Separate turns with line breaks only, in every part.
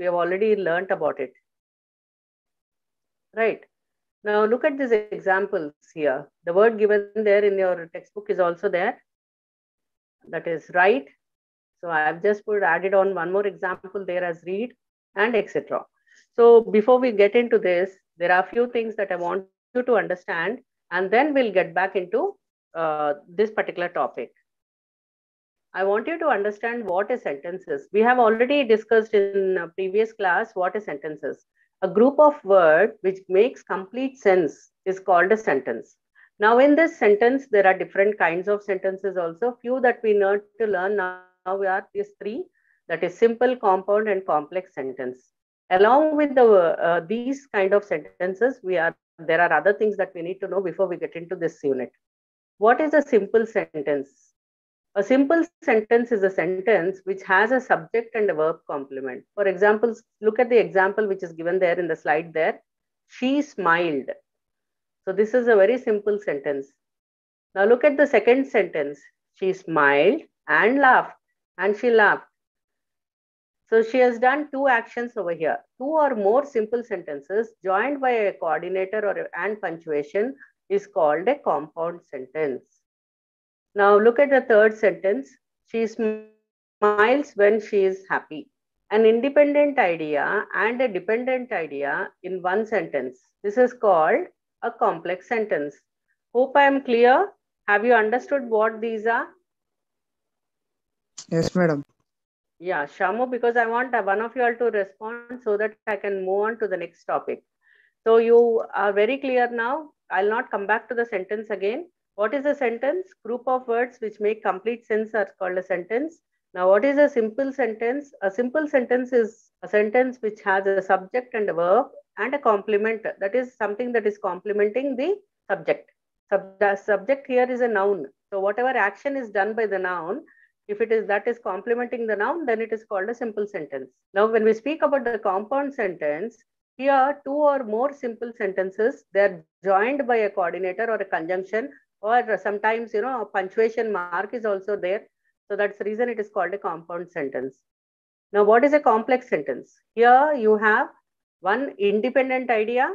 We have already learnt about it. Right. Now look at these examples here. The word given there in your textbook is also there. That is right. So I've just added on one more example there as read and etc. So before we get into this, there are a few things that I want you to understand, and then we'll get back into this particular topic. I want you to understand what a sentence is. We have already discussed in a previous class what a sentence is. A group of words which makes complete sense is called a sentence. Now in this sentence, there are different kinds of sentences also. Few that we need to learn now are these three, that is simple, compound and complex sentence. Along with these kind of sentences, there are other things that we need to know before we get into this unit. What is a simple sentence? A simple sentence is a sentence which has a subject and a verb complement. For example, look at the example which is given there in the slide there. She smiled. So this is a very simple sentence. Now look at the second sentence. She smiled and laughed, and she laughed. So she has done two actions over here. Two or more simple sentences joined by a coordinator and punctuation is called a compound sentence. Now look at the third sentence. She smiles when she is happy. An independent idea and a dependent idea in one sentence. This is called a complex sentence. Hope I am clear. Have you understood what these are?
Yes, madam.
Yeah, Shamu, because I want one of you all to respond so that I can move on to the next topic. So you are very clear now. I'll not come back to the sentence again. What is a sentence? Group of words which make complete sense are called a sentence. Now, what is a simple sentence? A simple sentence is a sentence which has a subject and a verb and a complement. That is something that is complementing the subject. The subject here is a noun. So whatever action is done by the noun, if it is that is complementing the noun, then it is called a simple sentence. Now, when we speak about the compound sentence, here two or more simple sentences, they are joined by a coordinator or a conjunction, or sometimes, a punctuation mark is also there. So that's the reason it is called a compound sentence. Now, what is a complex sentence? Here you have one independent idea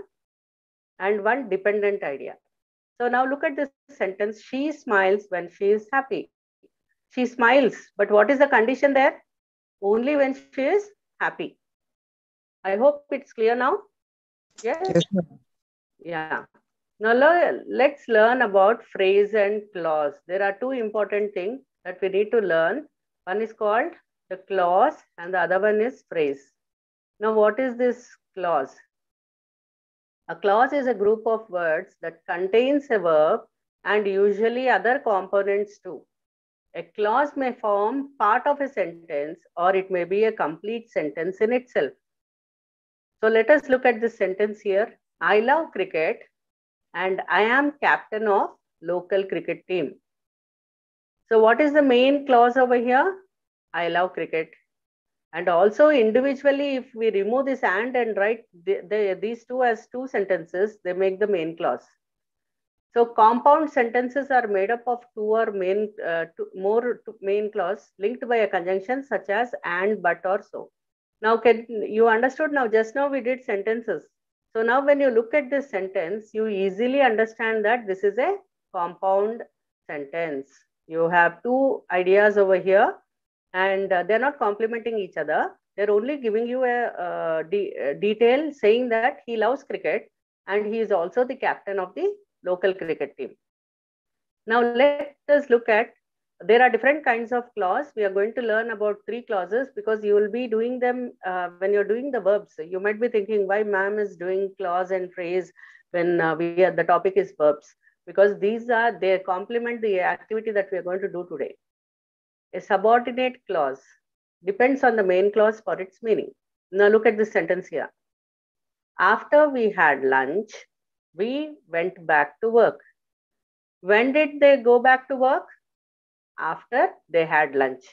and one dependent idea. So now look at this sentence. She smiles when she is happy. She smiles, but what is the condition there? Only when she is happy. I hope it's clear now. Yes?
Yes, madam.
Yeah. Now let's learn about phrase and clause. There are two important things that we need to learn. One is called the clause and the other one is phrase. Now what is this clause? A clause is a group of words that contains a verb and usually other components too. A clause may form part of a sentence or it may be a complete sentence in itself. So let us look at this sentence here. I love cricket and I am captain of local cricket team. So what is the main clause over here? I love cricket. And also individually, if we remove this and write these two as two sentences, they make the main clause. So compound sentences are made up of two or more main clause linked by a conjunction such as and, but, or so. Now, you understood now? Just now we did sentences. So now when you look at this sentence, you easily understand that this is a compound sentence. You have two ideas over here and they're not complementing each other. They're only giving you a detail saying that he loves cricket and he is also the captain of the local cricket team. Now let us look at, there are different kinds of clause. We are going to learn about three clauses because you will be doing them when you're doing the verbs. You might be thinking why ma'am is doing clause and phrase when the topic is verbs, because they complement the activity that we are going to do today. A subordinate clause depends on the main clause for its meaning. Now look at this sentence here. After we had lunch, we went back to work. When did they go back to work? After they had lunch.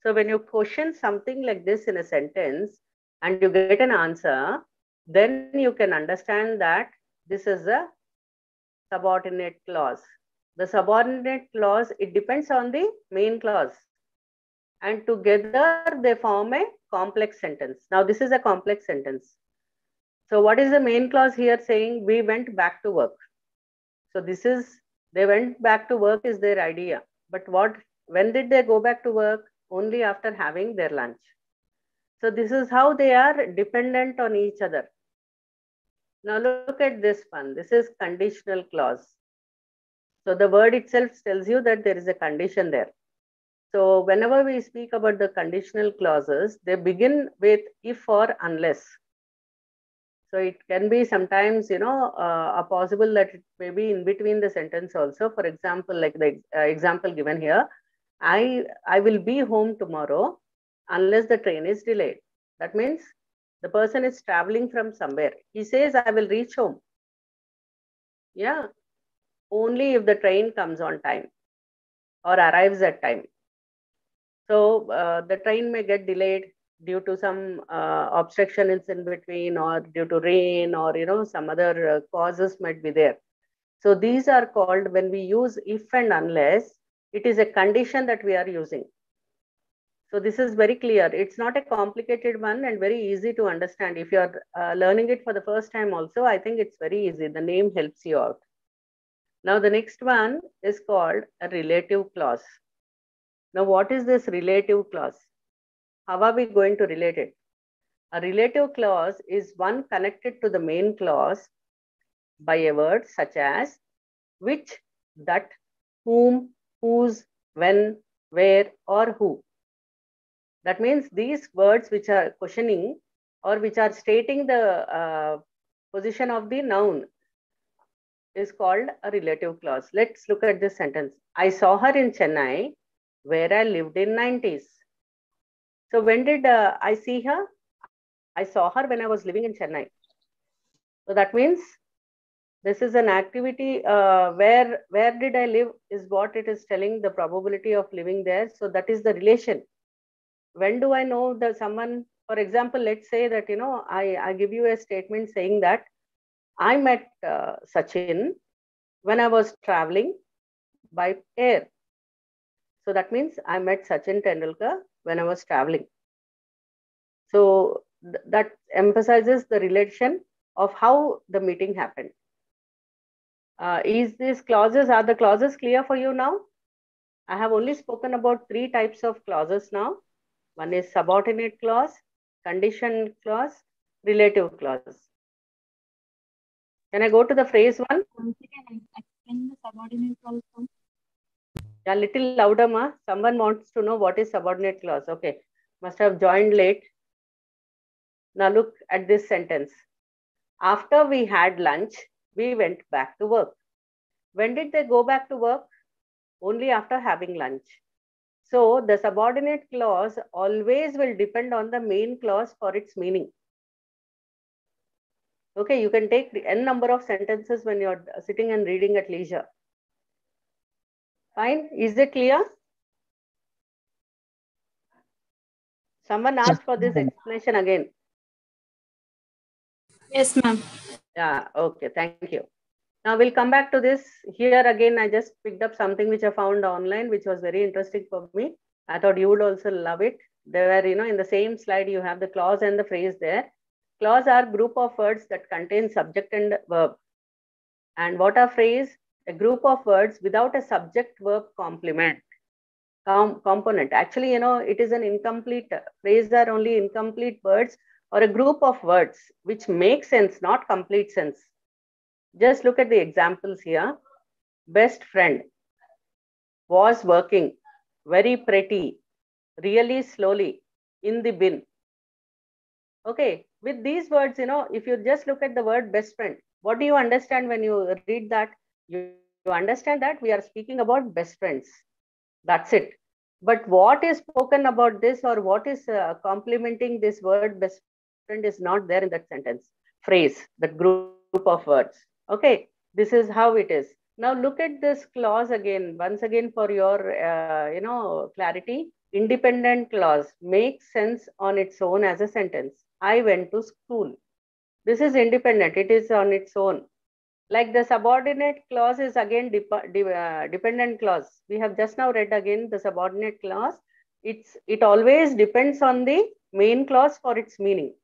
So when you question something like this in a sentence and you get an answer, then you can understand that this is a subordinate clause. The subordinate clause, it depends on the main clause. and together they form a complex sentence. Now this is a complex sentence. So what is the main clause here saying? We went back to work. So this is, they went back to work is their idea. But when did they go back to work? Only after having their lunch. So this is how they are dependent on each other. Now look at this one. This is conditional clause. So the word itself tells you that there is a condition there. So whenever we speak about the conditional clauses, they begin with if or unless. So it can be sometimes, a possible that it may be in between the sentence also. For example, like the example given here, I will be home tomorrow unless the train is delayed. That means the person is traveling from somewhere. He says, I will reach home. Yeah, only if the train comes on time or arrives at time. So the train may get delayed due to some obstruction is in between, or due to rain, or some other causes might be there. So these are called, when we use if and unless, it is a condition that we are using. So this is very clear. It's not a complicated one and very easy to understand. If you're learning it for the first time also, I think it's very easy. The name helps you out. Now the next one is called a relative clause. Now what is this relative clause? How are we going to relate it? A relative clause is one connected to the main clause by a word such as which, that, whom, whose, when, where, or who. That means these words which are questioning or which are stating the position of the noun is called a relative clause. Let's look at this sentence. I saw her in Chennai where I lived in 90s. So when did I see her? I saw her when I was living in Chennai. So that means this is an activity where did I live is what it is telling, the probability of living there. So that is the relation. When do I know that someone, for example, let's say that, I give you a statement saying that I met Sachin when I was traveling by air. So that means I met Sachin Tendulkar when I was traveling. So that emphasizes the relation of how the meeting happened. Are the clauses clear for you now? I have only spoken about 3 types of clauses now. One is subordinate clause, condition clause, relative clause. Can I go to the phrase one?
Once again, explain the subordinate clause.
Yeah, little louder, ma. Someone wants to know what is subordinate clause. Okay, must have joined late. Now look at this sentence. After we had lunch, we went back to work. When did they go back to work? Only after having lunch. So the subordinate clause always will depend on the main clause for its meaning. Okay, you can take the n number of sentences when you're sitting and reading at leisure. Fine, is it clear? Someone asked for this explanation again.
Yes, ma'am.
Yeah, okay, thank you. Now we'll come back to this. Here again, I just picked up something which I found online, which was very interesting for me. I thought you would also love it. There were, in the same slide, you have the clause and the phrase there. Clause are group of words that contain subject and verb. And what are phrase? A group of words without a subject-verb component. Actually, it is an incomplete, phrase are only incomplete words or a group of words which make sense, not complete sense. Just look at the examples here. Best friend, was working, very pretty, really slowly, in the bin. Okay, with these words, if you just look at the word best friend, what do you understand when you read that? You understand that we are speaking about best friends. That's it. But what is spoken about this, or what is complementing this word best friend, is not there in that sentence. Phrase, that group of words. Okay, this is how it is. Now look at this clause again, once again for your, clarity. Independent clause makes sense on its own as a sentence. I went to school. This is independent. It is on its own. Like the subordinate clause is again dependent clause. We have just now read again the subordinate clause. it always depends on the main clause for its meaning.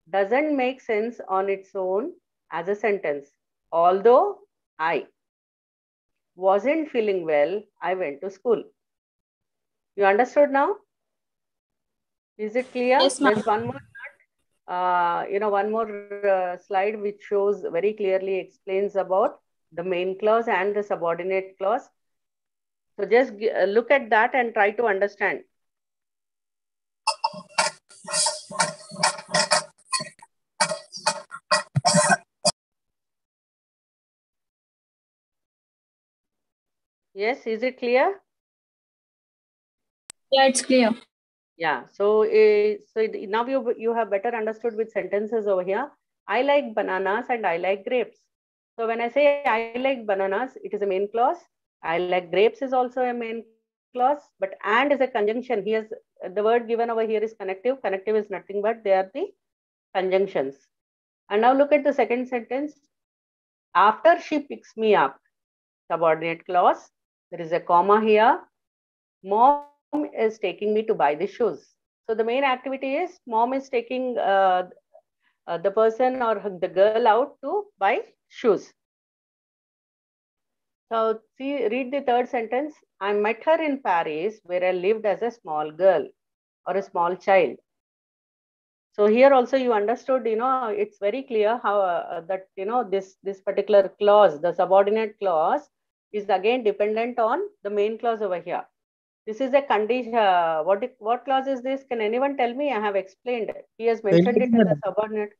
Doesn't make sense on its own as a sentence. Although I wasn't feeling well, I went to school. You understood now? Is it clear?
Yes, ma'am.
There's one more one more slide which shows very clearly explains about the main clause and the subordinate clause. So just look at that and try to understand. Yes, is it clear?
Yeah, it's clear.
Yeah. So now you have better understood with sentences over here. I like bananas and I like grapes. So when I say I like bananas, it is a main clause. I like grapes is also a main clause, but and is a conjunction. The word given over here is connective. Connective is nothing but they are the conjunctions. And now look at the second sentence. After she picks me up, subordinate clause. There is a comma here. Mom is taking me to buy the shoes. So the main activity is mom is taking the person or the girl out to buy shoes. So see, read the third sentence. I met her in Paris where I lived as a small girl or a small child. So here also you understood, it's very clear how that, this particular clause, the subordinate clause is again dependent on the main clause over here. This is a condition. What clause is this? Can anyone tell me? I have explained. He has mentioned it in the subordinate.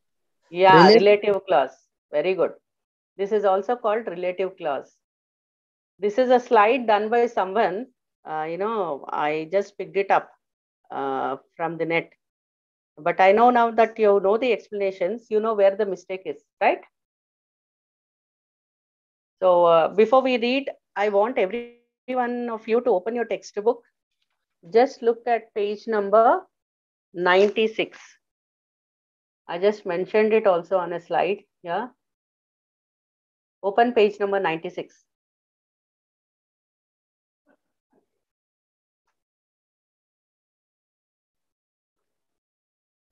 Yeah, relative clause. Very good. This is also called relative clause. This is a slide done by someone. I just picked it up from the net. But I know now that you know the explanations, you know where the mistake is, right? So before we read, I want every one of you to open your textbook. Just look at page number 96. I just mentioned it also on a slide. Yeah. Open page number 96.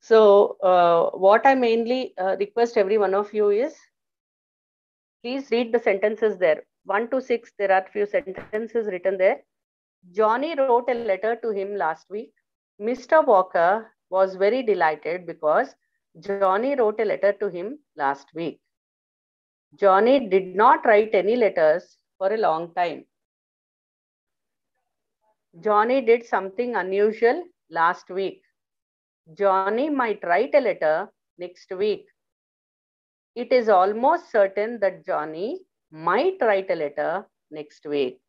So what I mainly request every one of you is, please read the sentences there. 1 to 6, there are few sentences written there. Johnny wrote a letter to him last week. Mr. Walker was very delighted because Johnny wrote a letter to him last week. Johnny did not write any letters for a long time. Johnny did something unusual last week. Johnny might write a letter next week. It is almost certain that Johnny might write a letter next week.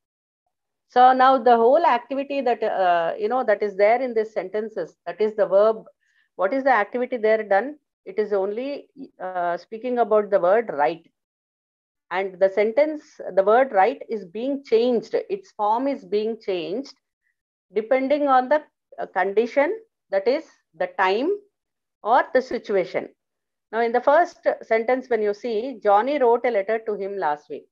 So now the whole activity that, that is there in these sentences, that is the verb. What is the activity there done? It is only speaking about the word write. And the sentence, the word write is being changed. Its form is being changed depending on the condition, that is the time or the situation. Now in the first sentence, when you see, Johnny wrote a letter to him last week.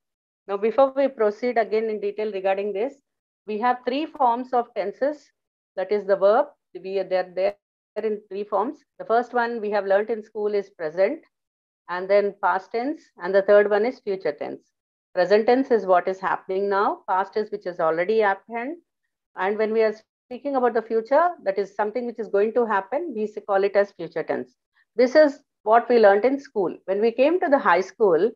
Now before we proceed again in detail regarding this, we have three forms of tenses. That is the verb. They're there in three forms. The first one we have learned in school is present, and then past tense, and the third one is future tense. Present tense is what is happening now. Past is which is already happened. And when we are speaking about the future, that is something which is going to happen, we call it as future tense. This is what we learned in school. When we came to the high school,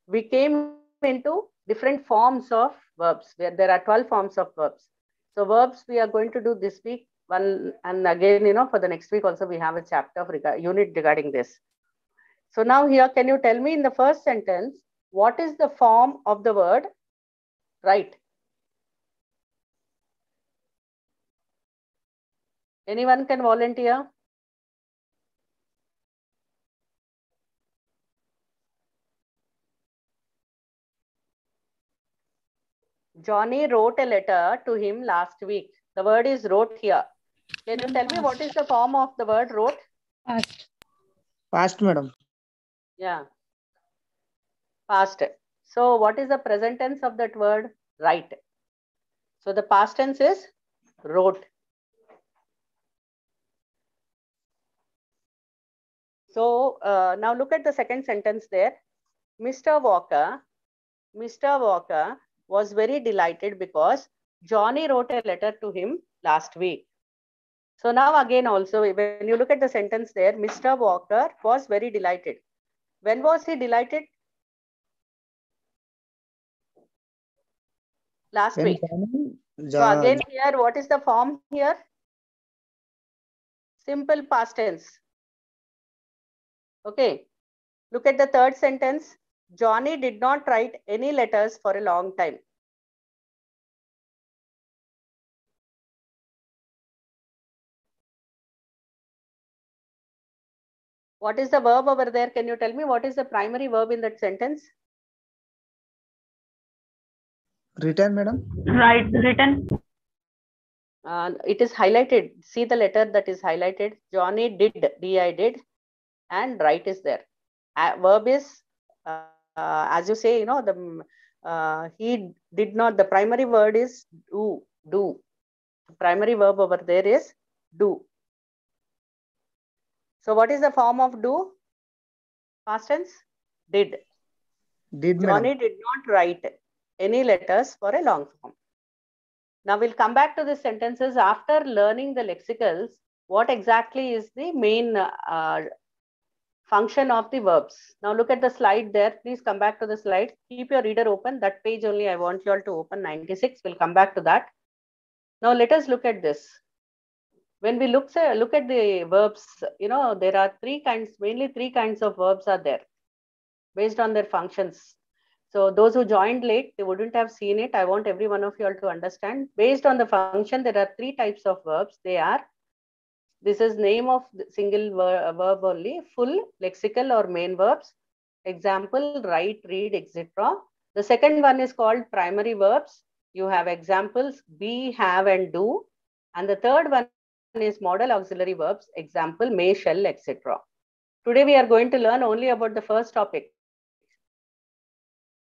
we came into different forms of verbs, where there are 12 forms of verbs. So verbs we are going to do this week, and again, for the next week also we have a chapter of unit regarding this. So now here, can you tell me in the first sentence, what is the form of the word right? Anyone can volunteer? Johnny wrote a letter to him last week. The word is wrote here. Can you tell me what is the form of the word wrote?
Past. Past, madam.
Yeah. Past. So what is the present tense of that word? Write. So the past tense is wrote. So now look at the second sentence there. Mr. Walker was very delighted because Johnny wrote a letter to him last week. So now again also, when you look at the sentence there, Mr. Walker was very delighted. When was he delighted? Last
When
week.
Johnny,
So again here, what is the form here? Simple past tense. Okay. Look at the third sentence. Johnny did not write any letters for a long time. What is the verb over there? Can you tell me what is the primary verb in that sentence?
Written, madam.
Right, written.
It is highlighted. See the letter that is highlighted. Johnny did, D-I did, and write is there. Verb is, as you say, he did not, the primary word is do. The primary verb over there is do. So what is the form of do? Past tense? Did.
Did,
Johnny
madam.
did not write any letters for a long form. Now we'll come back to the sentences after learning the lexicals. What exactly is the main function of the verbs? Now look at the slide there. Please come back to the slide. Keep your reader open. That page only I want you all to open, 96. We'll come back to that. Now let us look at this. When we look at the verbs, there are mainly three kinds of verbs are there based on their functions. So those who joined late, they wouldn't have seen it. I want every one of you all to understand. Based on the function, there are three types of verbs. This is name of the single verb only, full, lexical or main verbs. Example, write, read, etc. The second one is called primary verbs. You have examples, be, have, and do. And the third one is modal auxiliary verbs, example, may, shall, etc. Today we are going to learn only about the first topic.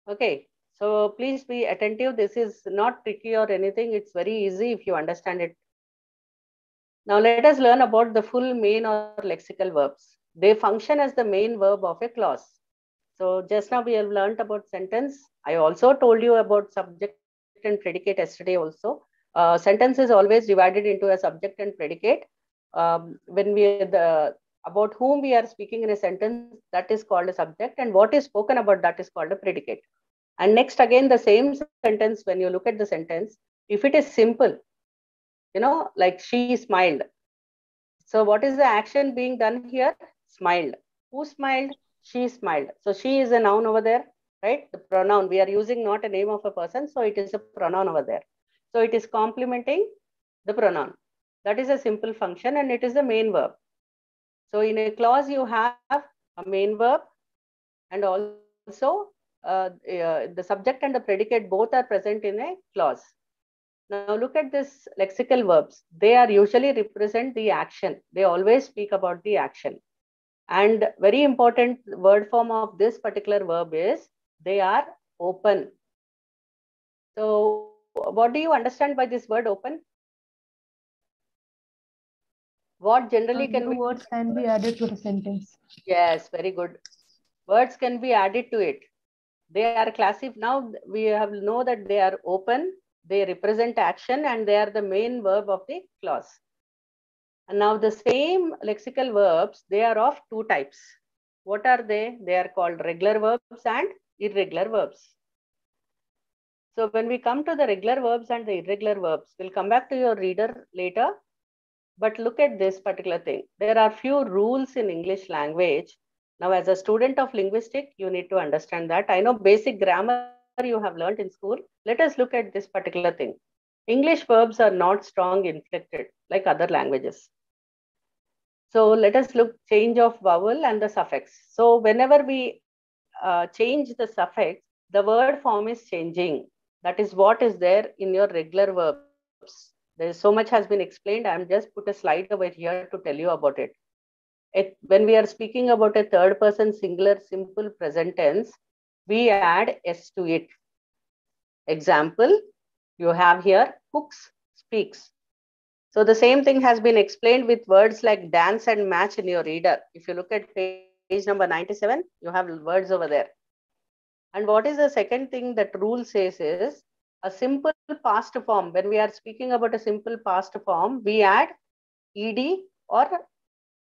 Okay, so please be attentive. This is not tricky or anything. It's very easy if you understand it. Now let us learn about the full main or lexical verbs. They function as the main verb of a clause. So just now we have learned about sentence. I also told you about subject and predicate yesterday also. Sentence is always divided into a subject and predicate. About whom we are speaking in a sentence, that is called a subject, and what is spoken about, that is called a predicate. And next again, the same sentence, when you look at the sentence, if it is simple, like she smiled. So what is the action being done here? Smiled. Who smiled? She smiled. So she is a noun over there, right? The pronoun, we are using not a name of a person, so it is a pronoun over there. So it is complementing the pronoun. That is a simple function and it is the main verb. So in a clause, you have a main verb and also the subject and the predicate both are present in a clause. Now look at this lexical verbs. They are usually represent the action. They always speak about the action. And very important word form of this particular verb is they are open. So what do you understand by this word open? What generally can
New
be...
words can be added to the sentence.
Yes, very good. Words can be added to it. They are classified. Now we have know that they are open, they represent action, and they are the main verb of the clause. And now the same lexical verbs, they are of two types. What are they? They are called regular verbs and irregular verbs. So when we come to the regular verbs and the irregular verbs, we'll come back to your reader later. But look at this particular thing. There are few rules in English language. Now, as a student of linguistics, you need to understand that. I know basic grammar you have learned in school. Let us look at this particular thing. English verbs are not strong inflected like other languages. So let us look change of vowel and the suffix. So whenever we change the suffix, the word form is changing. That is what is there in your regular verbs. There is so much has been explained. I'm just put a slide over here to tell you about it. When we are speaking about a third person singular simple present tense, we add s to it. Example, you have here cooks, speaks. So the same thing has been explained with words like dance and match in your reader. If you look at page number 97, you have words over there. And what is the second thing that rule says is a simple past form. When we are speaking about a simple past form, we add ed or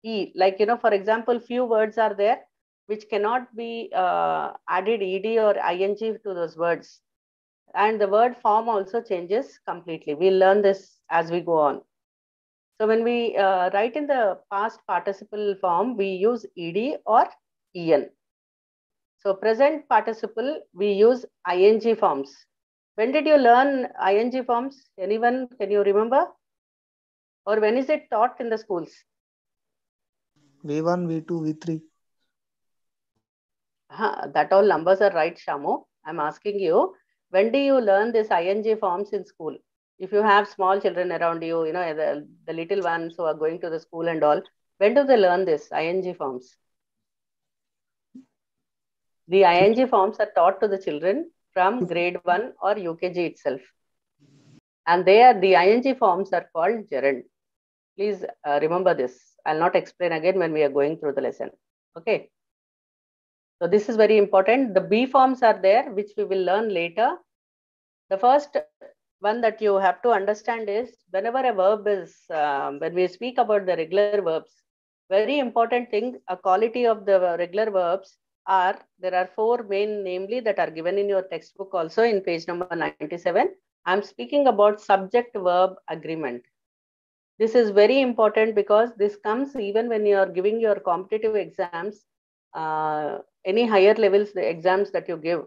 e. Like, for example, few words are there which cannot be added ed or ing to those words. And the word form also changes completely. We'll learn this as we go on. So when we write in the past participle form, we use ed or en. So present participle, we use ing forms. When did you learn ing forms? Anyone, can you remember? Or when is it taught in the schools?
V1, V2, V3.
That all numbers are right, Shamu. I'm asking you, when do you learn this ing forms in school? If you have small children around you, the little ones who are going to the school and all, when do they learn this ing forms? The ing forms are taught to the children from grade 1 or UKG itself. And the ing forms are called gerund. Please remember this. I'll not explain again when we are going through the lesson. Okay. So this is very important. The B forms are there, which we will learn later. The first one that you have to understand is whenever a verb is, when we speak about the regular verbs, very important thing, a quality of the regular verbs are, there are four main, namely, that are given in your textbook also in page number 97. I'm speaking about subject verb agreement. This is very important because this comes even when you are giving your competitive exams, any higher levels, the exams that you give,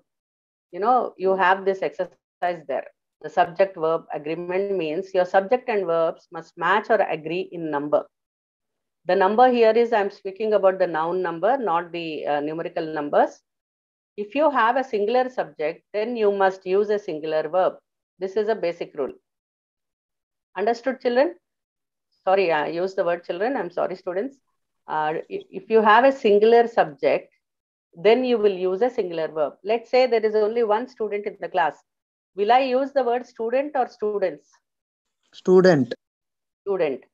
you have this exercise there. The subject verb agreement means your subject and verbs must match or agree in number. The number here is, I'm speaking about the noun number, not the numerical numbers. If you have a singular subject, then you must use a singular verb. This is a basic rule. Understood, children? Sorry, I use the word children. I'm sorry, students. If you have a singular subject, then you will use a singular verb. Let's say there is only one student in the class. Will I use the word student or students?
Student.
Student.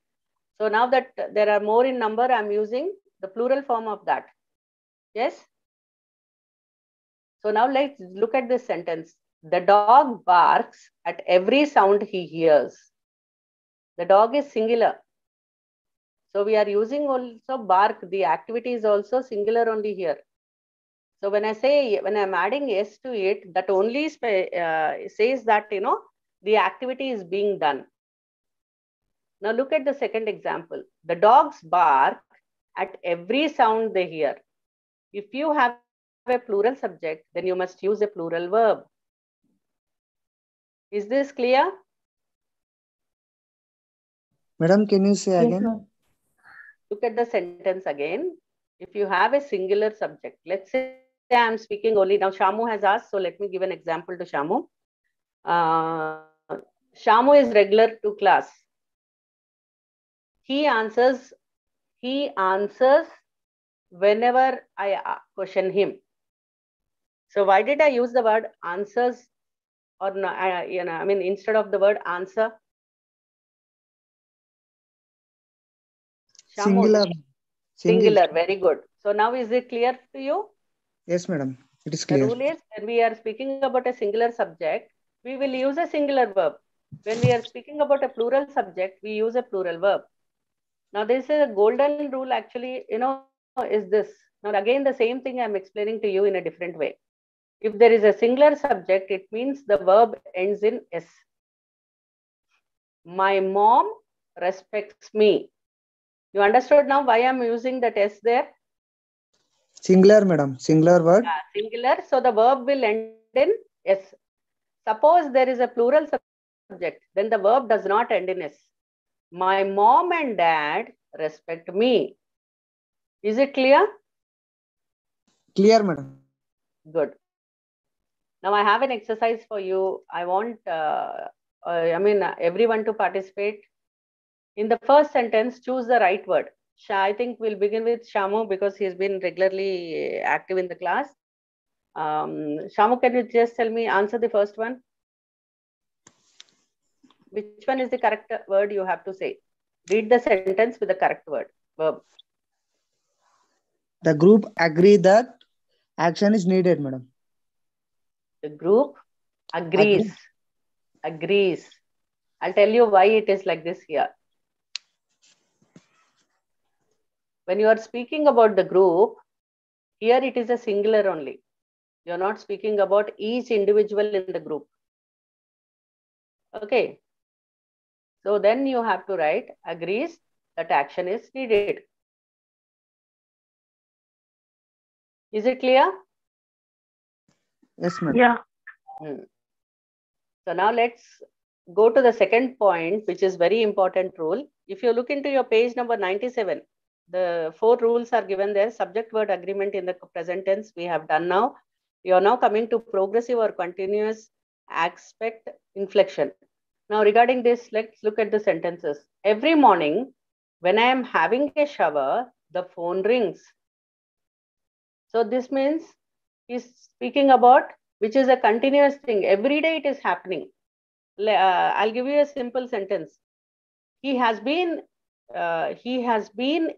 So now that there are more in number, I'm using the plural form of that. Yes? So now let's look at this sentence. The dog barks at every sound he hears. The dog is singular. So we are using also bark. The activity is also singular only here. So when I say, when I'm adding s to it, that only says that, the activity is being done. Now look at the second example. The dogs bark at every sound they hear. If you have a plural subject, then you must use a plural verb. Is this clear?
Madam, can you say
Yes,
again?
ma'am.
Look at the sentence again. If you have a singular subject, let's say I'm speaking only, now Shamu has asked, so let me give an example to Shamu. Shamu is regular to class. He answers whenever I question him. So why did I use the word answers or no, instead of the word answer? Shamu,
Singular.
Singular, very good. So now is it clear to you?
Yes, madam. It is
The
clear.
rule is when we are speaking about a singular subject, we will use a singular verb. When we are speaking about a plural subject, we use a plural verb. Now this is a golden rule actually, is this. Now again, the same thing I'm explaining to you in a different way. If there is a singular subject, it means the verb ends in S. My mom respects me. You understood now why I'm using that S there?
Singular, madam. Singular word.
Singular, so the verb will end in S. Suppose there is a plural subject, then the verb does not end in S. My mom and dad respect me. Is it clear?
Clear, madam.
Good. Now I have an exercise for you. I want, everyone to participate. In the first sentence, choose the right word. I think we'll begin with Shamu because he's been regularly active in the class. Shamu, can you just tell me, answer the first one? Which one is the correct word you have to say? Read the sentence with the correct word, verb.
The group agree that action is needed, madam.
The group agrees. Agrees. I'll tell you why it is like this here. When you are speaking about the group, here it is a singular only. You're not speaking about each individual in the group. Okay. So then you have to write agrees that action is needed. Is it clear?
Yes, madam.
Yeah.
So now let's go to the second point, which is very important rule. If you look into your page number 97, the 4 rules are given there. Subject word agreement in the present tense we have done now. You are now coming to progressive or continuous aspect inflection. Now regarding this, let's look at the sentences. Every morning when I am having a shower, the phone rings. So this means he's speaking about which is a continuous thing. Every day it is happening. I'll give you a simple sentence. He has been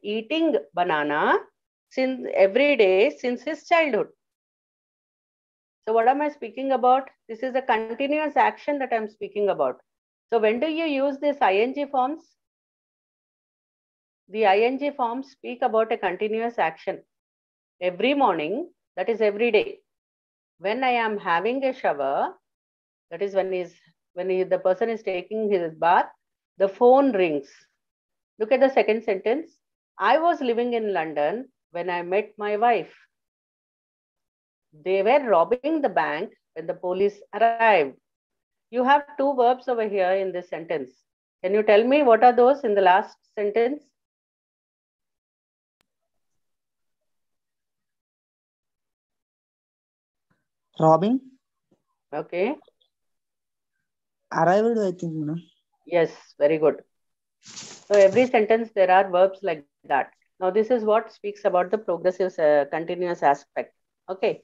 eating banana since every day since his childhood. So what am I speaking about? This is a continuous action that I'm speaking about. So when do you use this ing forms? The ing forms speak about a continuous action. Every morning, that is every day. When I am having a shower, that is when the person is taking his bath, the phone rings. Look at the second sentence. I was living in London when I met my wife. They were robbing the bank when the police arrived. You have 2 verbs over here in this sentence. Can you tell me what are those in the last sentence?
Robbing.
Okay.
Arrived, I think, madam.
Yes, very good. So every sentence there are verbs like that. Now this is what speaks about the progressive continuous aspect. Okay.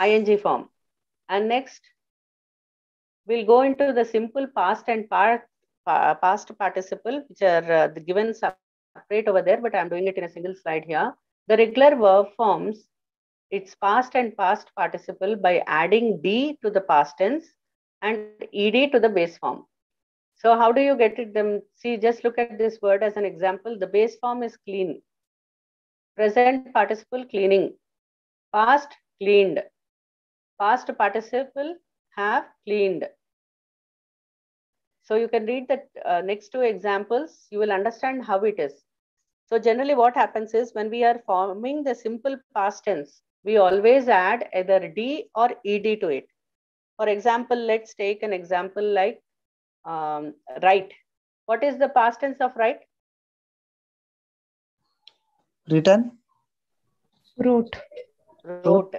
ing form. And next, we'll go into the simple past and past participle, which are given separate over there, but I'm doing it in a single slide here. The regular verb forms its past and past participle by adding d to the past tense and ed to the base form. So how do you get it them? See, just look at this word as an example. The base form is clean. Present participle cleaning. Past cleaned. Past participle have cleaned. So you can read the next 2 examples. You will understand how it is. So generally what happens is when we are forming the simple past tense, we always add either d or ed to it. For example, let's take an example like write. What is the past tense of write?
Written.
Wrote.
Wrote.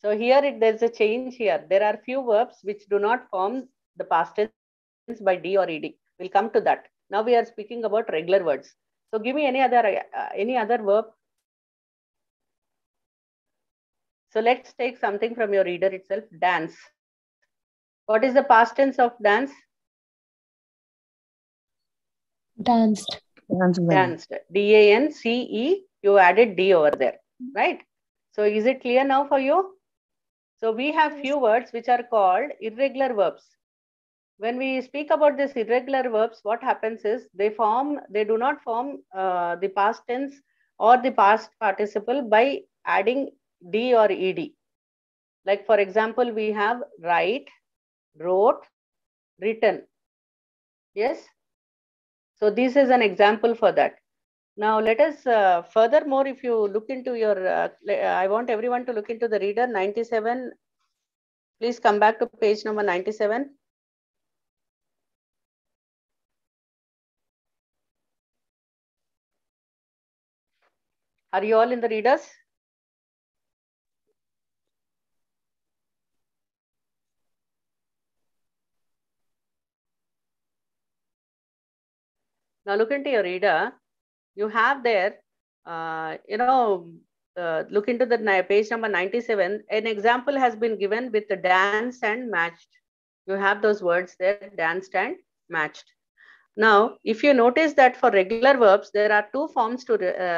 So here there's a change here. There are few verbs which do not form the past tense by d or ed. We'll come to that. Now we are speaking about regular words. So give me any other verb. So let's take something from your reader itself. Dance. What is the past tense of dance?
Danced.
Danced. D-A-N-C-E. You added D over there, right? So is it clear now for you? So we have few words which are called irregular verbs. When we speak about this irregular verbs, what happens is they do not form the past tense or the past participle by adding D or ED. Like for example, we have write, wrote, written. Yes. So this is an example for that. Now let us furthermore, if you look into your, I want everyone to look into the reader 97. Please come back to page number 97. Are you all in the readers? Now look into your reader. You have there, look into the page number 97. An example has been given with the dance and matched. You have those words there, danced and matched. Now, if you notice that for regular verbs, there are two forms to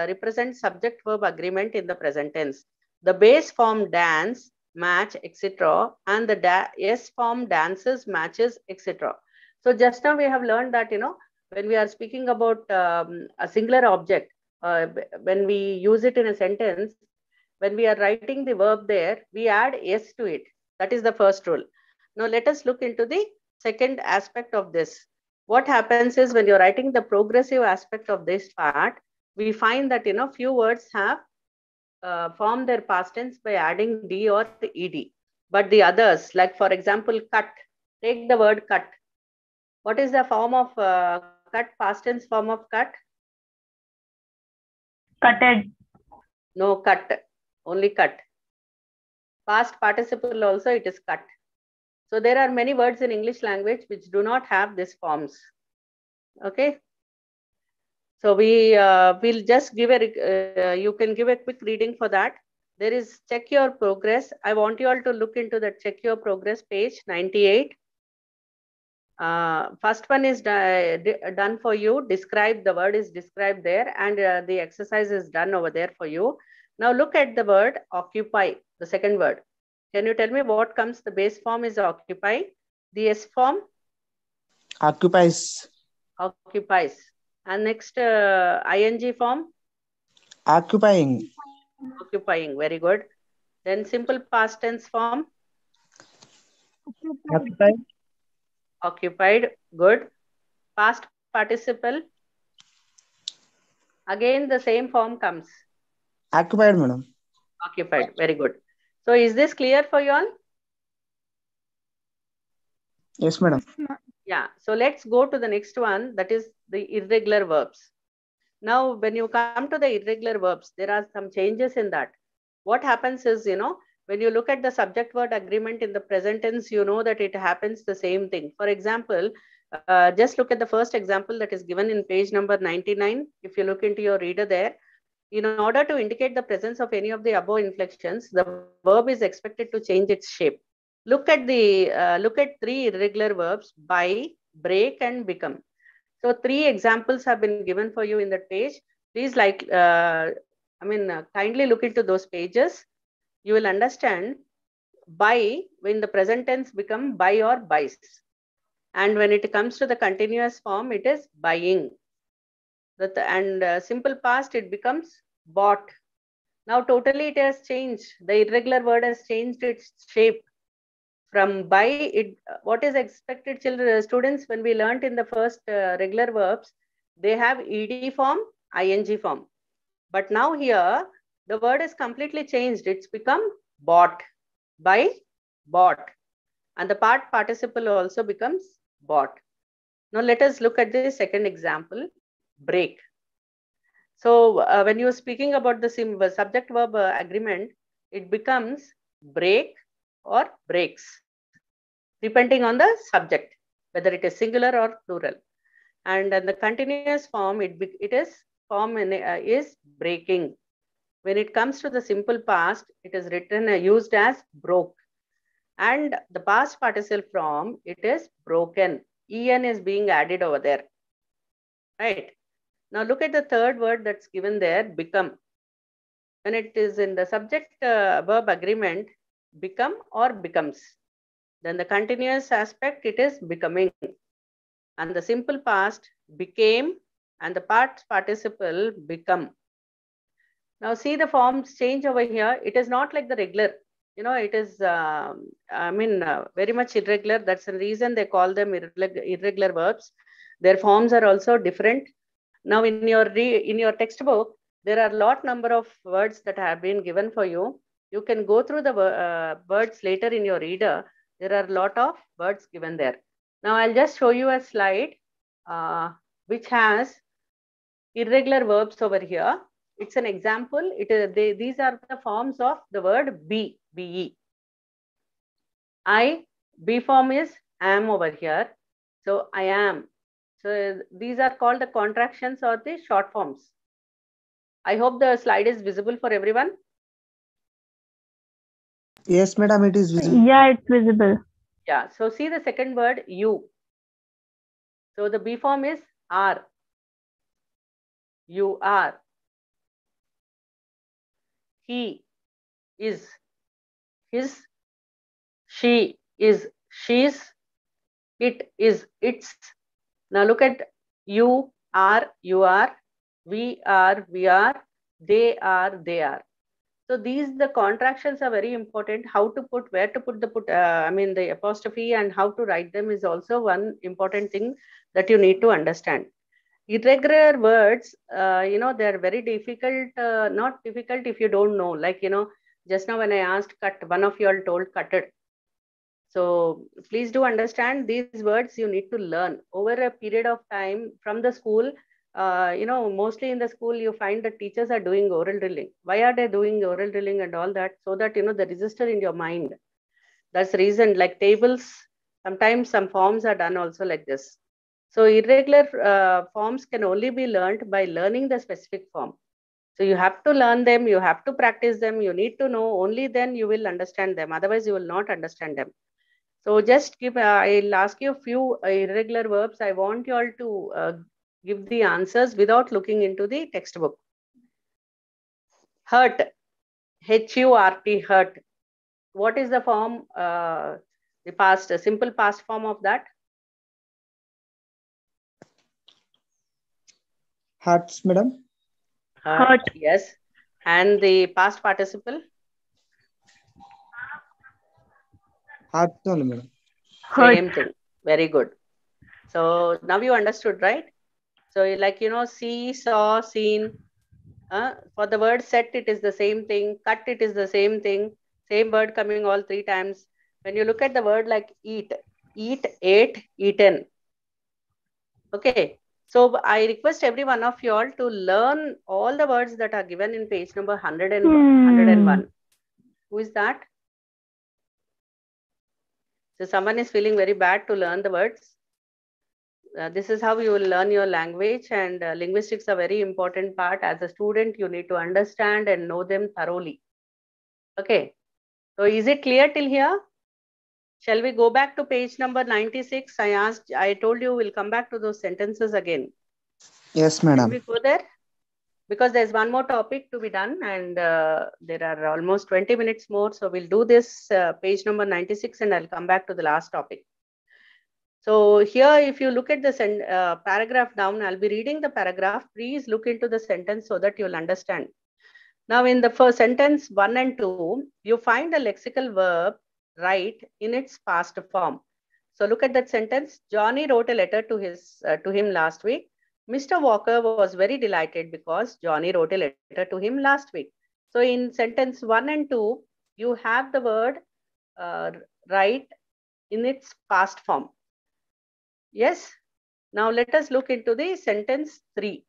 represent subject-verb agreement in the present tense. The base form dance, match, etc. and the S form dances, matches, etc. So just now we have learned that, when we are speaking about a singular object, when we use it in a sentence, when we are writing the verb there, we add S to it. That is the first rule. Now let us look into the second aspect of this. What happens is when you're writing the progressive aspect of this part, we find that, few words have formed their past tense by adding D or ED. But the others, like for example, cut, take the word cut. What is the form of cut, past tense form of cut?
Cutted.
No, cut, only cut. Past participle also it is cut. So there are many words in English language which do not have these forms. Okay. So we will just give you can give a quick reading for that. There is check your progress. I want you all to look into the check your progress page 98. First one is done for you. Describe, the word is described there, and the exercise is done over there for you. Now look at the word occupy, the second word. Can you tell me what comes? The base form is occupy. The S form?
Occupies.
Occupies. And next ing form?
Occupying.
Occupying. Very good. Then simple past tense form?
Occupied.
Occupied. Good. Past participle? Again the same form comes.
Occupied, madam.
Occupied. Very good. So is this clear for you all?
Yes, madam.
Yeah. So let's go to the next one, that is the irregular verbs. Now, when you come to the irregular verbs, there are some changes in that. What happens is, when you look at the subject word agreement in the present tense, you know that it happens the same thing. For example, just look at the first example that is given in page number 99. If you look into your reader there, in order to indicate the presence of any of the above inflections, the verb is expected to change its shape. Look at three irregular verbs: buy, break, and become. So 3 examples have been given for you in that page. Please kindly look into those pages. You will understand buy when the present tense become buy or buys. And when it comes to the continuous form, it is buying. And simple past, it becomes bought. Now totally it has changed. The irregular word has changed its shape. From buy, what is expected, students, when we learnt in the first regular verbs, they have ed form, ing form. But now here, the word is completely changed. It's become bought, buy, bought. And the participle also becomes bought. Now let us look at the second example, break. So when you're speaking about the subject verb agreement, it becomes break or breaks, depending on the subject, whether it is singular or plural. And in the continuous form, is breaking. When it comes to the simple past, it is used as broke. And the past participle form, it is broken. En is being added over there. Right. Now look at the third word that's given there, become. When it is in the subject verb agreement, become or becomes. Then the continuous aspect, it is becoming. And the simple past, became, and the past participle, become. Now see the forms change over here. It is not like the regular. It is, very much irregular. That's the reason they call them irregular verbs. Their forms are also different. Now in your textbook, there are lot number of words that have been given for you. You can go through the words later in your reader. There are a lot of words given there. Now I'll just show you a slide which has irregular verbs over here. It's an example. These are the forms of the word be, be. Be form is am over here. So I am. So these are called the contractions or the short forms. I hope the slide is visible for everyone.
Yes, madam, it is visible.
Yeah, it's visible.
Yeah. So see the second word, you. So the be form is are. You are. He is. His. She is. She's. It is. Its. Now look at you are. You are. We are. We are. They are. They are. So these, the contractions are very important. How to put, where to put the apostrophe, and how to write them is also one important thing that you need to understand. Irregular words, they're very difficult, not difficult if you don't know. Like, just now when I asked cut, one of you all told cutted. So please do understand, these words you need to learn over a period of time from the school. Mostly in the school, you find that teachers are doing oral drilling. Why are they doing oral drilling and all that? So that, they register in your mind. That's the reason, like tables, sometimes some forms are done also like this. So irregular forms can only be learned by learning the specific form. So you have to learn them, you have to practice them, you need to know, only then you will understand them. Otherwise, you will not understand them. So just I'll ask you a few irregular verbs. I want you all to give the answers without looking into the textbook. Hurt, H-U-R-T, hurt. What is the form, the past, simple past form of that?
Hurts, madam.
Hurt. Yes. And the past participle?
Hurts only, madam.
Same thing. Very good. So now you understood, right? So like, see, saw, seen. For the word set, it is the same thing. Cut, it is the same thing. Same word coming all 3 times. When you look at the word like eat, ate, eaten. Okay. So I request every one of you all to learn all the words that are given in page number 101. Who is that? So someone is feeling very bad to learn the words. This is how you will learn your language, and linguistics are a very important part. As a student, you need to understand and know them thoroughly. Okay. So is it clear till here? Shall we go back to page number 96? I told you we'll come back to those sentences again.
Yes,
Can
madam.
we go there? Because there's one more topic to be done, and there are almost 20 minutes more. So we'll do this page number 96, and I'll come back to the last topic. So here, if you look at the paragraph down, I'll be reading the paragraph. Please look into the sentence so that you'll understand. Now, in the first sentence 1 and 2, you find the lexical verb write in its past form. So look at that sentence. Johnny wrote a letter to him last week. Mr. Walker was very delighted because Johnny wrote a letter to him last week. So in sentence 1 and 2, you have the word write in its past form. Yes. Now let us look into the sentence 3.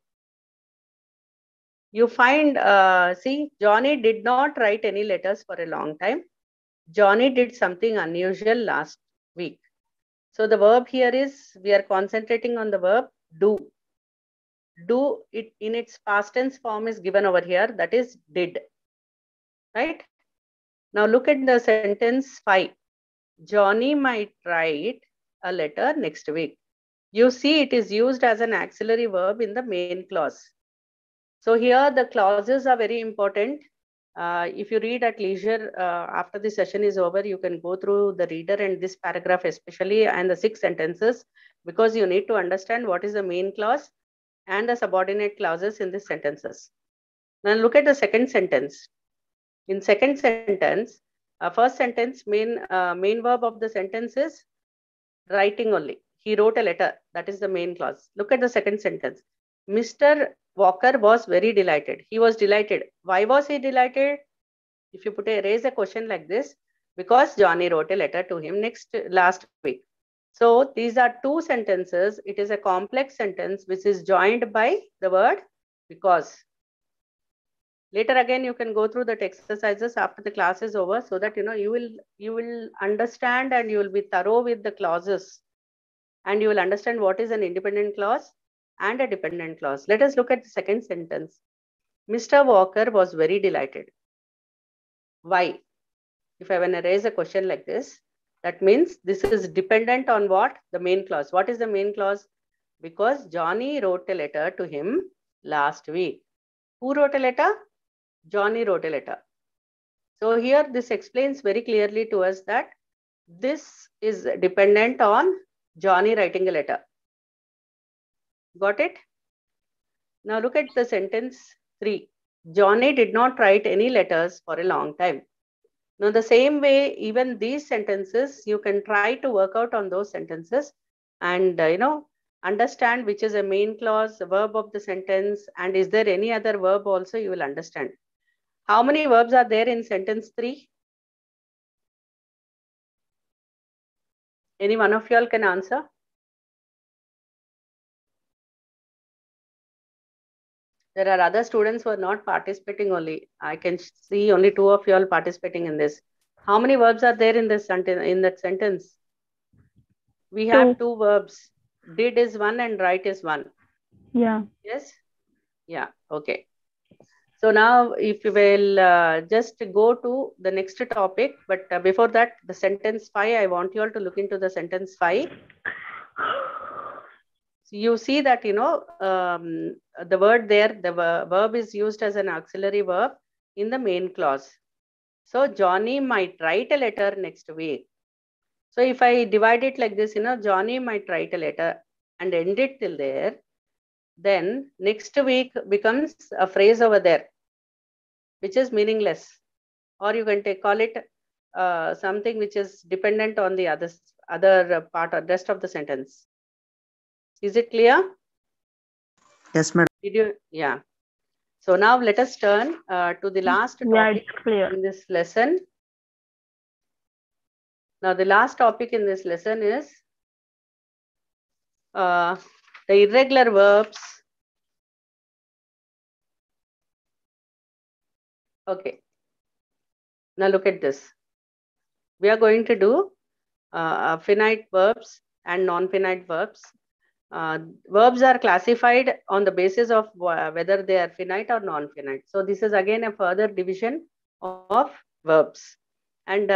You find, see, Johnny did not write any letters for a long time. Johnny did something unusual last week. So the verb here is, we are concentrating on the verb do. Do it in its past tense form is given over here, that is did. Right? Now look at the sentence 5. Johnny might write a letter next week. You see, it is used as an auxiliary verb in the main clause. So here the clauses are very important. If you read at leisure after the session is over, you can go through the reader and this paragraph especially, and the 6 sentences, because you need to understand what is the main clause and the subordinate clauses in these sentences. Now look at the second sentence. In second sentence, first sentence, main verb of the sentence is writing only. He wrote a letter. That is the main clause. Look at the second sentence. Mr. Walker was very delighted. He was delighted. Why was he delighted? If you raise a question like this, because Johnny wrote a letter to him last week. So these are 2 sentences. It is a complex sentence which is joined by the word because. Later again, you can go through that exercises after the class is over, so that you will understand and you will be thorough with the clauses, and you will understand what is an independent clause and a dependent clause. Let us look at the second sentence. Mr. Walker was very delighted. Why? If I want to raise a question like this, That means this is dependent on what? The main clause. What is the main clause? Because Johnny wrote a letter to him last week. Who wrote a letter? Johnny wrote a letter. So here this explains very clearly to us that this is dependent on Johnny writing a letter. Got it? Now look at the sentence 3. Johnny did not write any letters for a long time. Now the same way, even these sentences, you can try to work out on those sentences and understand which is a main clause, the verb of the sentence, and is there any other verb also, you will understand. How many verbs are there in sentence 3? Any one of you all can answer? There are other students who are not participating only. I can see only 2 of you all participating in this. How many verbs are there in this in that sentence? We have 2 verbs. Did is 1 and write is 1.
Yeah.
Yes? Yeah, okay. So now if you will just go to the next topic, but before that, the sentence 5, I want you all to look into the sentence 5. So you see that, the word there, the verb is used as an auxiliary verb in the main clause. So Johnny might write a letter next week. So if I divide it like this, Johnny might write a letter and end it till there, then next week becomes a phrase over there, which is meaningless. Or you can call it something which is dependent on the other part or rest of the sentence. Is it clear?
Yes, madam.
Did you? Yeah. So now let us turn to the last topic in this lesson. Now the last topic in this lesson is the irregular verbs. Okay. Now look at this. We are going to do finite verbs and non-finite verbs. Verbs are classified on the basis of whether they are finite or non-finite. So this is again a further division of verbs. And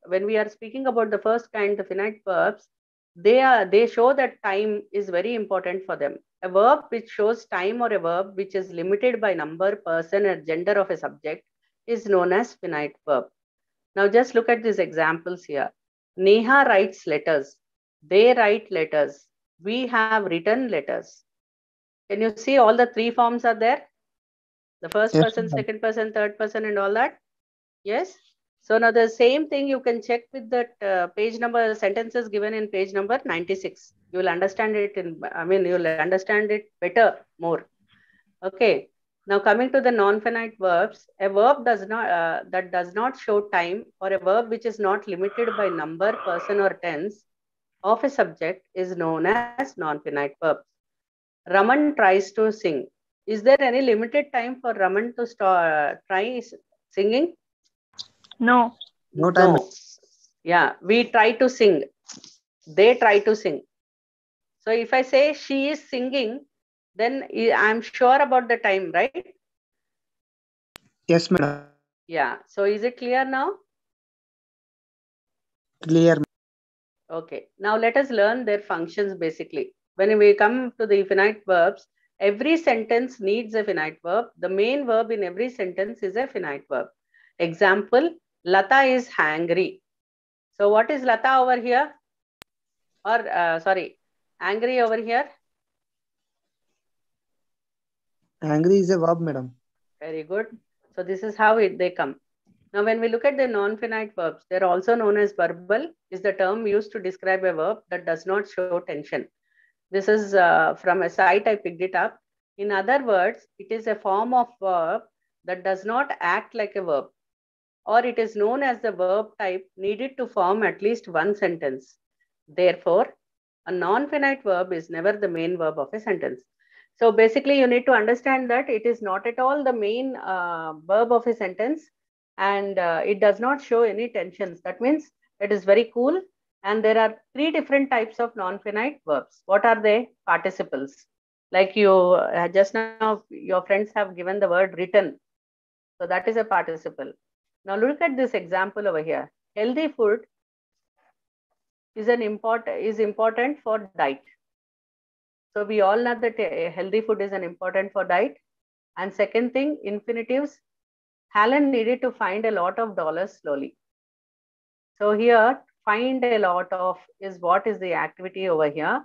when we are speaking about the first kind, the finite verbs, they show that time is very important for them. A verb which shows time or a verb which is limited by number, person, or gender of a subject is known as finite verb. Now just look at these examples here. Neha writes letters. They write letters. We have written letters. Can you see all the 3 forms are there? The first
Yes,
person,
madam.
second person, third person, and all that? Yes? So now the same thing you can check with that page number, sentences given in page number 96. You will understand it you will understand it better, more. Okay. Now coming to the non-finite verbs, a verb that does not show time, or a verb which is not limited by number, person, or tense of a subject is known as non-finite verbs. Raman tries to sing. Is there any limited time for Raman to try singing?
No.
No time.
No. Yeah, we try to sing. They try to sing. So if I say she is singing, then I'm sure about the time, right?
Yes, madam.
Yeah. So is it clear now?
Clear.
Okay. Now let us learn their functions basically. When we come to the finite verbs, every sentence needs a finite verb. The main verb in every sentence is a finite verb. Example, Lata is hangry. So what is Lata over here? Or sorry, angry over here?
Angry is a verb, madam.
Very good. So this is how they come. Now, when we look at the non-finite verbs, they're also known as verbal, is the term used to describe a verb that does not show tension. This is from a site I picked it up. In other words, it is a form of verb that does not act like a verb, or it is known as the verb type needed to form at least one sentence. Therefore, a non-finite verb is never the main verb of a sentence. So basically, you need to understand that it is not at all the main verb of a sentence, and it does not show any tensions. That means it is very cool. And there are 3 different types of non-finite verbs. What are they? Participles. Like you just now, your friends have given the word written. So that is a participle. Now look at this example over here. Healthy food is important for diet. So we all know that healthy food is an important for diet. And second thing, infinitives. Helen needed to find a lot of dollars slowly. So here, find a lot of is what is the activity over here.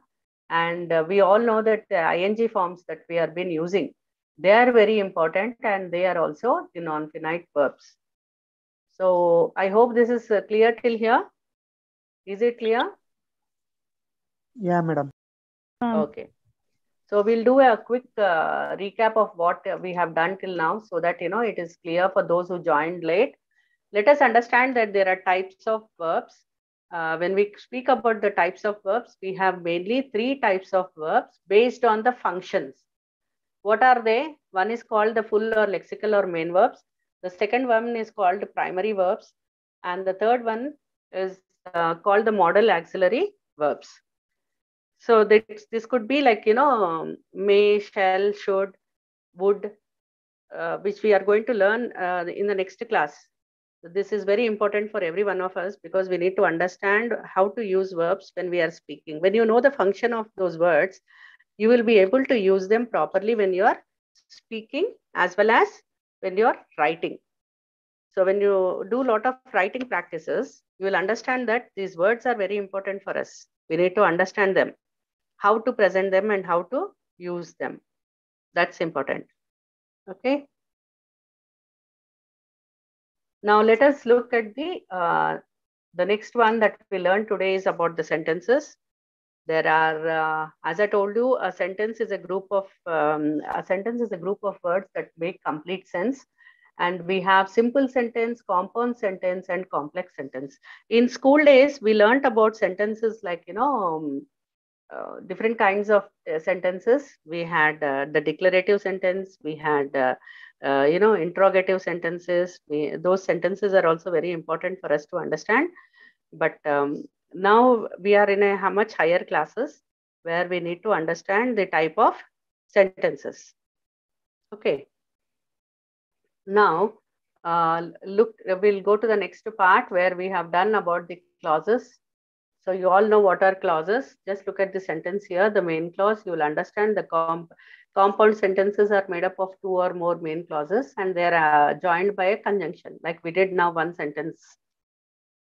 And we all know that the ing forms that we have been using, they are very important, and they are also the non-finite verbs. So I hope this is clear till here. Is it clear?
Yeah, madam.
Okay. So we'll do a quick recap of what we have done till now, so that it is clear for those who joined late. Let us understand that there are types of verbs. When we speak about the types of verbs, we have mainly 3 types of verbs based on the functions. What are they? One is called the full or lexical or main verbs. The second one is called primary verbs. And the third one is called the modal auxiliary verbs. So this could be like, may, shall, should, would, which we are going to learn in the next class. This is very important for every one of us, because we need to understand how to use verbs when we are speaking. When you know the function of those words, you will be able to use them properly when you are speaking as well as when you are writing. So when you do a lot of writing practices, you will understand that these words are very important for us. We need to understand them, how to present them and how to use them. That's important. Okay. Now let us look at the next one that we learned today is about the sentences. There are, as I told you, a sentence is a group of words that make complete sense. And we have simple sentence, compound sentence, and complex sentence. In school days, we learned about sentences like, different kinds of sentences. We had the declarative sentence. We had, interrogative sentences. Those sentences are also very important for us to understand. But now we are in a much higher classes where we need to understand the type of sentences. Okay. Now, we'll go to the next part where we have done about the clauses. So you all know what are clauses. Just look at the sentence here, the main clause. You will understand the compound sentences are made up of 2 or more main clauses, and they are joined by a conjunction, like we did now one sentence.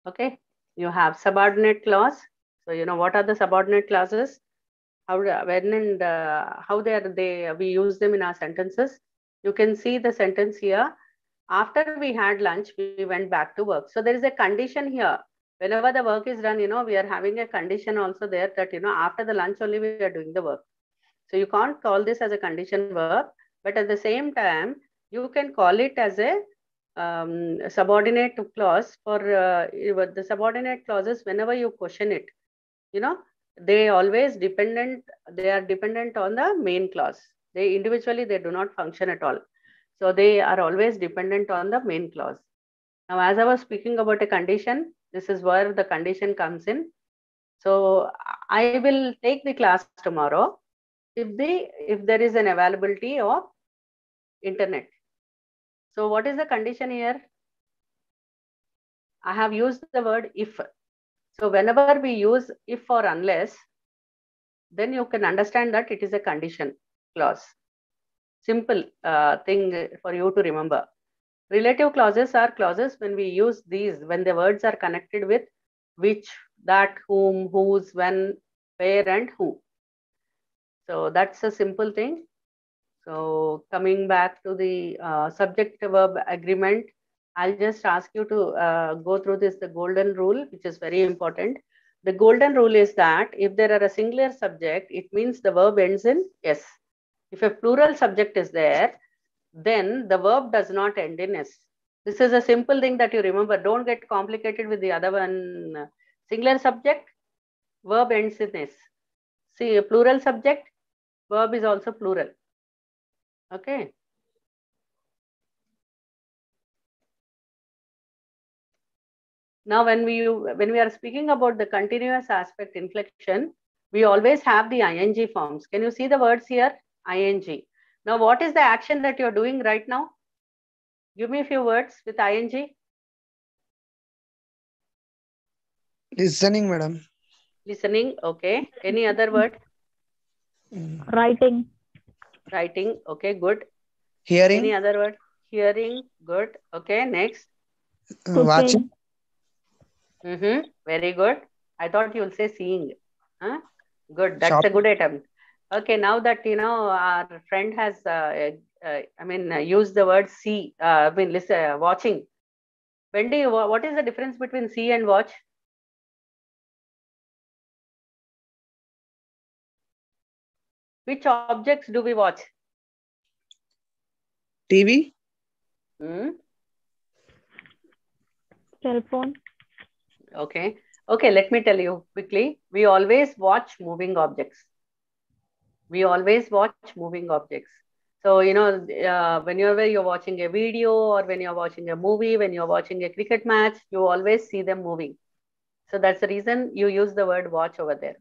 Okay. You have subordinate clause. So you know what are the subordinate clauses? When and how we use them in our sentences. You can see the sentence here. After we had lunch, we went back to work. So there is a condition here. Whenever the work is done, we are having a condition also there that, after the lunch only we are doing the work. So you can't call this as a condition verb, but at the same time, you can call it as a subordinate clause. For the subordinate clauses, whenever you question it, they are dependent on the main clause. They individually, they do not function at all. So they are always dependent on the main clause. Now, as I was speaking about a condition, this is where the condition comes in. So I will take the class tomorrow if there is an availability of internet. So what is the condition here? I have used the word if. So whenever we use if or unless, then you can understand that it is a condition clause. Simple thing for you to remember. Relative clauses are clauses when we use these, when the words are connected with which, that, whom, whose, when, where, and who. So that's a simple thing. So coming back to the subject-verb agreement, I'll just ask you to go through the golden rule, which is very important. The golden rule is that if there are a singular subject, it means the verb ends in S. If a plural subject is there, then the verb does not end in S. This is a simple thing that you remember. Don't get complicated with the other one. Singular subject, verb ends in S. See, a plural subject, verb is also plural. Okay. Now, when we are speaking about the continuous aspect inflection, we always have the ing forms. Can you see the words here? Ing. Now, what is the action that you're doing right now? Give me a few words with ing.
Listening, madam.
Listening, okay. Any other word?
Writing.
Writing, okay, good.
Hearing,
Any other word? Hearing, good. Okay, next.
watching,
Mm-hmm. Very good. I thought you will say seeing. Huh? Good. That's a
shopping.
good attempt. Okay, now that our friend has, used the word see. Listen, watching. Wendy, what is the difference between see and watch? Which objects do we watch?
TV,
Hmm?
Cell phone.
Okay. Okay, let me tell you quickly. We always watch moving objects. We always watch moving objects. So, whenever you're watching a video or when you're watching a movie, when you're watching a cricket match, you always see them moving. So that's the reason you use the word watch over there.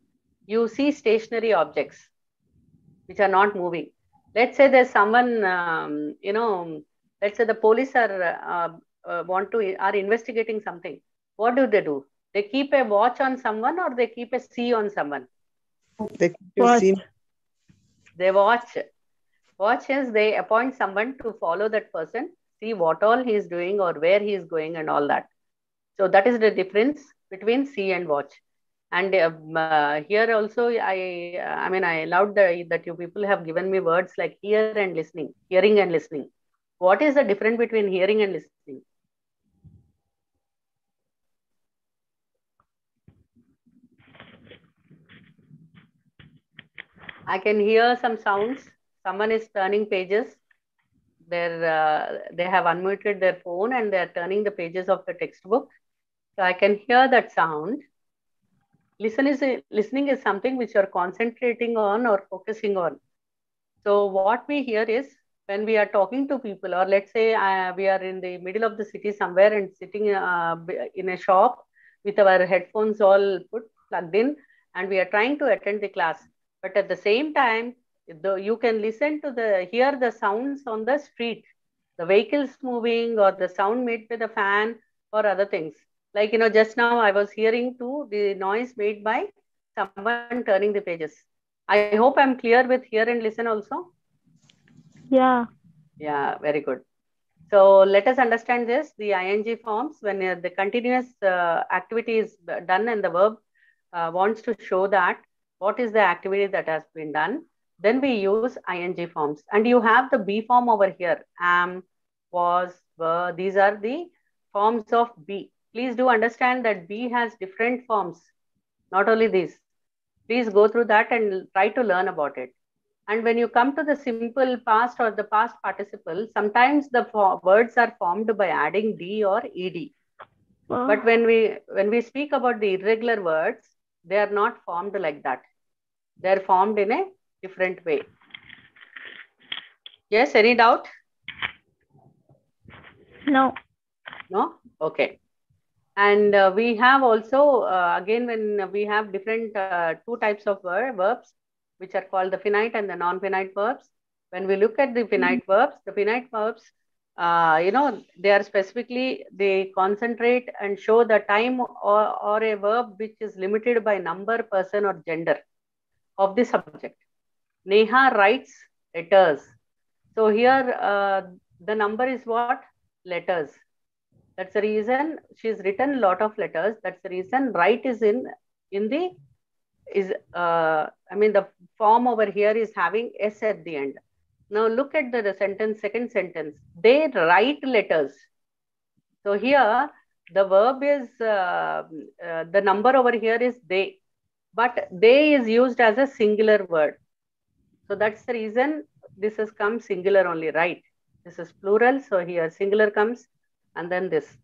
You see stationary objects which are not moving. Let's say there's someone, let's say the police are investigating something. What do? They keep a watch on someone or they keep a see on someone?
they
Watch.
see,
They watch. Watch is they appoint someone to follow that person, see what all he is doing or where he is going and all that. So that is the difference between see and watch. And here also, I allowed that you people have given me words like hear and listening, hearing and listening. What is the difference between hearing and listening? I can hear some sounds. Someone is turning pages. They have unmuted their phone and they are turning the pages of the textbook. So I can hear that sound. Listening is something which you're concentrating on or focusing on. So what we hear is when we are talking to people, or let's say we are in the middle of the city somewhere and sitting in a shop with our headphones all plugged in, and we are trying to attend the class. But at the same time, you can hear the sounds on the street, the vehicles moving or the sound made by the fan or other things. Like, just now I was hearing the noise made by someone turning the pages. I hope I'm clear with hear and listen also.
Yeah.
Yeah, very good. So let us understand this. The ing forms, when the continuous activity is done and the verb wants to show that what is the activity that has been done, then we use ing forms. And you have the be form over here. Am, was, were. These are the forms of be. Please do understand that be has different forms. Not only these. Please go through that and try to learn about it. And when you come to the simple past or the past participle, sometimes the words are formed by adding d or ed. But when we speak about the irregular words, they are not formed like that. They are formed in a different way. Yes, any doubt?
No.
No? Okay. And we have also, again, when we have different two types of verbs, which are called the finite and the non-finite verbs. When we look at the finite verbs, they are specifically, they concentrate and show the time or a verb which is limited by number, person, or gender of the subject. Neha writes letters. So here, the number is what? Letters. That's the reason she's written a lot of letters. That's the reason write is the form over here is having s at the end. Now look at the second sentence. They write letters. So here the verb is the number over here is they, but they is used as a singular word. So that's the reason this has come singular only, right? This is plural, so here singular comes, and then this.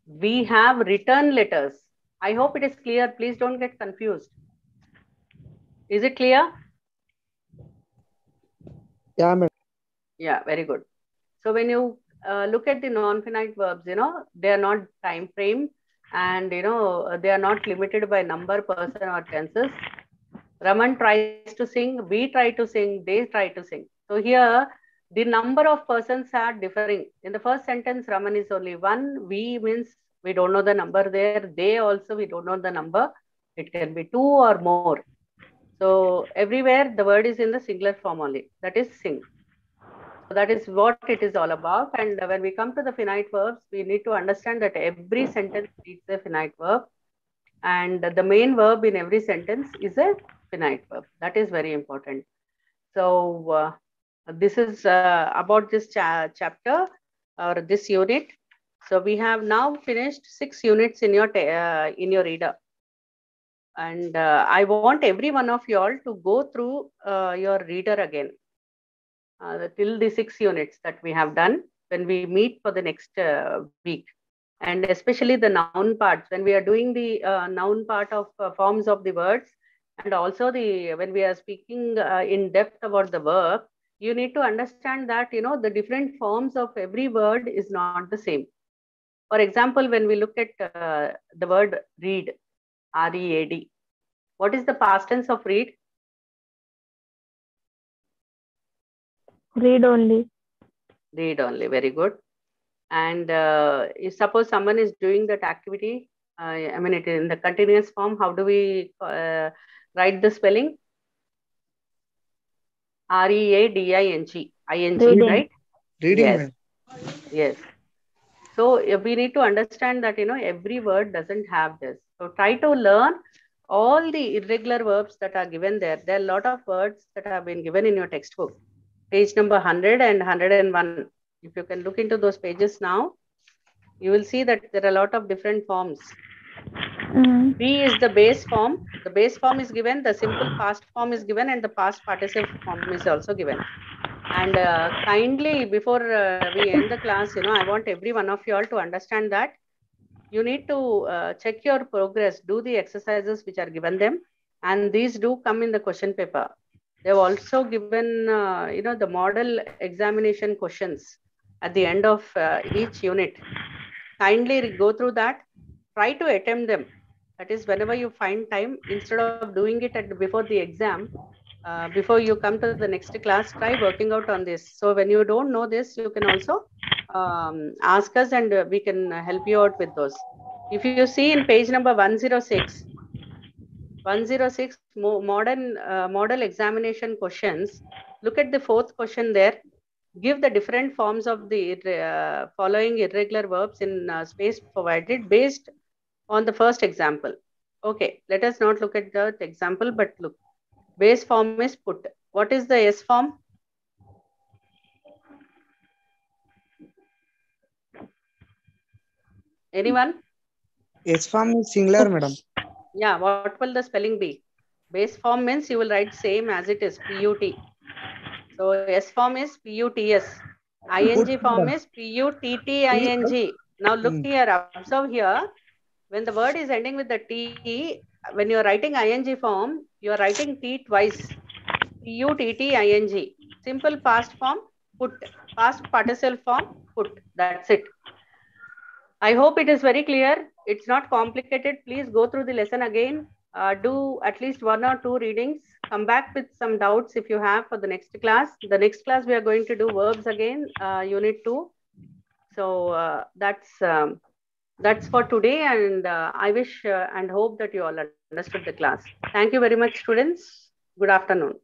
We have written letters. I hope it is clear. Please don't get confused. Is it clear?
Yeah, madam.
Yeah, very good. So when you look at the non-finite verbs, they are not time frame, and they are not limited by number, person, or tenses. Raman tries to sing, we try to sing, they try to sing. So here, the number of persons are differing. In the first sentence, Raman is only one. We means we don't know the number there. They also, we don't know the number. It can be two or more. So everywhere the word is in the singular form only. That is sing. So that is what it is all about. And when we come to the finite verbs, we need to understand that every sentence needs a finite verb. And the main verb in every sentence is a finite verb. That is very important. So this is about this chapter or this unit. So we have now finished 6 units in your reader. And I want every one of you all to go through your reader again till the 6 units that we have done when we meet for the next week. And especially the noun parts, when we are doing the noun part of forms of the words, and also when we are speaking in depth about the verb, you need to understand that, the different forms of every word is not the same. For example, when we look at the word read, R-E-A-D, what is the past tense of read?
Read only.
Read only, very good. And if suppose someone is doing that activity, I mean, it is in the continuous form, how do we write the spelling? R-E-A-D-I-N-G, I-N-G,
Reading.
right?
Reading,
Yes,
ma'am.
yes. So we need to understand that, every word doesn't have this. So try to learn all the irregular verbs that are given there. There are a lot of words that have been given in your textbook. Page number 100 and 101. If you can look into those pages now, you will see that there are a lot of different forms. Be is the base form. The base form is given, the simple past form is given, and the past participle form is also given. And kindly, before we end the class, I want every one of you all to understand that you need to check your progress, do the exercises which are given them, and these do come in the question paper. They've also given, the model examination questions at the end of each unit. Kindly go through that, try to attempt them. That is, whenever you find time, instead of doing it before the exam, before you come to the next class, try working out on this. So when you don't know this, you can also ask us, and we can help you out with those. If you see in page number 106, model examination questions, look at the 4th question there. Give the different forms of the following irregular verbs in space provided based on the first example. Okay, let us not look at the example, but look. Base form is put. What is the S form? Anyone?
S form is singular, madam.
Yeah, what will the spelling be? Base form means you will write same as it is, P-U-T. So S form is P-U-T-S. ING form is P-U-T-T-I-N-G. Now look here, observe here. When the word is ending with the T, when you are writing ING form, you are writing T twice. P-U-T-T-I-N-G. Simple past form, put. Past participle form, put. That's it. I hope it is very clear. It's not complicated. Please go through the lesson again. Do at least 1 or 2 readings. Come back with some doubts if you have for the next class. The next class we are going to do verbs again, unit 2. So that's for today, and I wish and hope that you all understood the class. Thank you very much, students. Good afternoon.